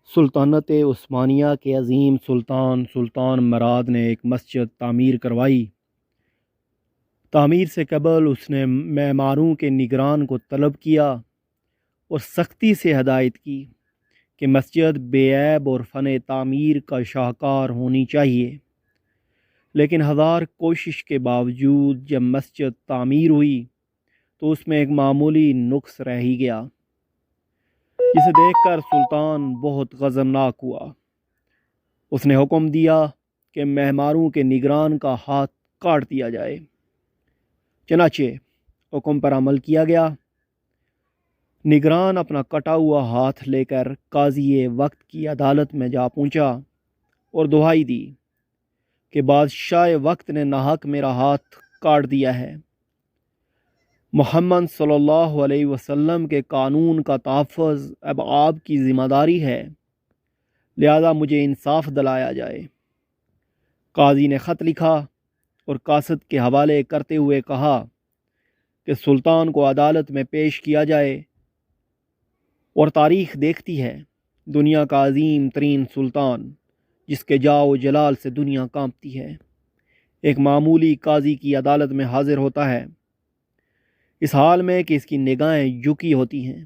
سلطنت عثمانیہ کے عظیم سلطان مراد نے ایک مسجد تعمیر کروائی۔ تعمیر سے قبل اس نے معماروں کے نگران کو طلب کیا اور سختی سے ہدایت کی کہ مسجد بے عیب اور فن تعمیر کا شاہکار ہونی چاہیے، لیکن ہزار کوشش کے باوجود جب مسجد تعمیر ہوئی تو اس میں ایک معمولی نقص رہ ہی گیا، جسے دیکھ کر سلطان بہت غضبناک ہوا۔ اس نے حکم دیا کہ معماروں کے نگران کا ہاتھ کاٹ دیا جائے۔ چنانچہ حکم پر عمل کیا گیا۔ نگران اپنا کٹا ہوا ہاتھ لے کر قاضی وقت کی عدالت میں جا پہنچا اور دہائی دی کہ بادشاہ وقت نے ناحق میرا ہاتھ کاٹ دیا ہے۔ محمد صلی اللہ علیہ وسلم کے قانون کا تحفظ اب آپ کی ذمہ داری ہے، لہذا مجھے انصاف دلایا جائے۔ قاضی نے خط لکھا اور قاصد کے حوالے کرتے ہوئے کہا کہ سلطان کو عدالت میں پیش کیا جائے، اور تاریخ دیکھتی ہے دنیا کا عظیم ترین سلطان جس کے جاؤ جلال سے دنیا کانپتی ہے ایک معمولی قاضی کی عدالت میں حاضر ہوتا ہے، اس حال میں کہ اس کی نگاہیں جھکی ہوتی ہیں۔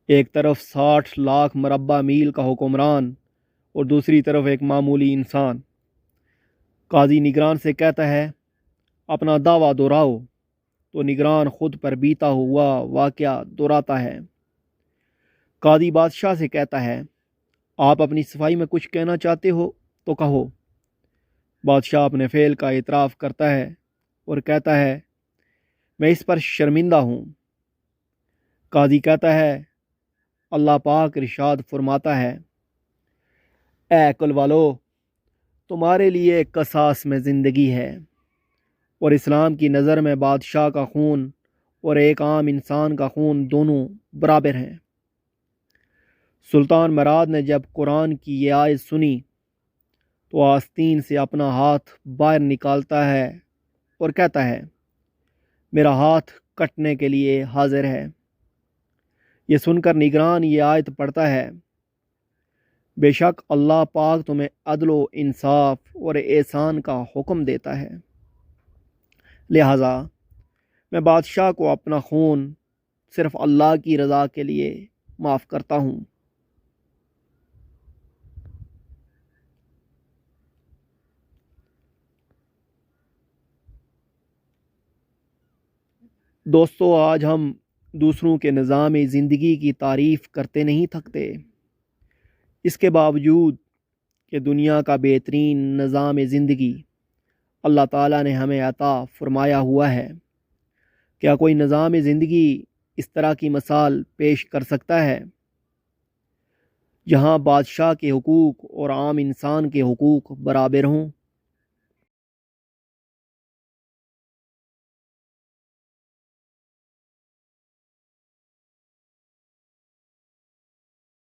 ایک طرف 60 لاکھ مربع میل کا حکمران اور دوسری طرف ایک معمولی انسان۔ قاضی نگران سے کہتا ہے اپنا دعویٰ دہراؤ، تو نگران خود پر بیتا ہوا واقعہ دہراتا ہے۔ قاضی بادشاہ سے کہتا ہے آپ اپنی صفائی میں کچھ کہنا چاہتے ہو تو کہو۔ بادشاہ اپنے فعل کا اعتراف کرتا ہے اور کہتا ہے میں اس پر شرمندہ ہوں۔ قاضی کہتا ہے اللہ پاک ارشاد فرماتا ہے اے عقل والو، تمہارے لیے قصاص میں زندگی ہے، اور اسلام کی نظر میں بادشاہ کا خون اور ایک عام انسان کا خون دونوں برابر ہیں۔ سلطان مراد نے جب قرآن کی یہ آیت سنی تو آستین سے اپنا ہاتھ باہر نکالتا ہے اور کہتا ہے میرا ہاتھ کٹنے کے لیے حاضر ہے۔ یہ سن کر نگران یہ آیت پڑھتا ہے بے شک اللہ پاک تمہیں عدل و انصاف اور احسان کا حکم دیتا ہے، لہٰذا میں بادشاہ کو اپنا خون صرف اللہ کی رضا کے لیے معاف کرتا ہوں۔ دوستو، آج ہم دوسروں کے نظام زندگی کی تعریف کرتے نہیں تھکتے، اس کے باوجود کہ دنیا کا بہترین نظام زندگی اللہ تعالیٰ نے ہمیں عطا فرمایا ہوا ہے، کیا کوئی نظام زندگی اس طرح کی مثال پیش کر سکتا ہے جہاں بادشاہ کے حقوق اور عام انسان کے حقوق برابر ہوں؟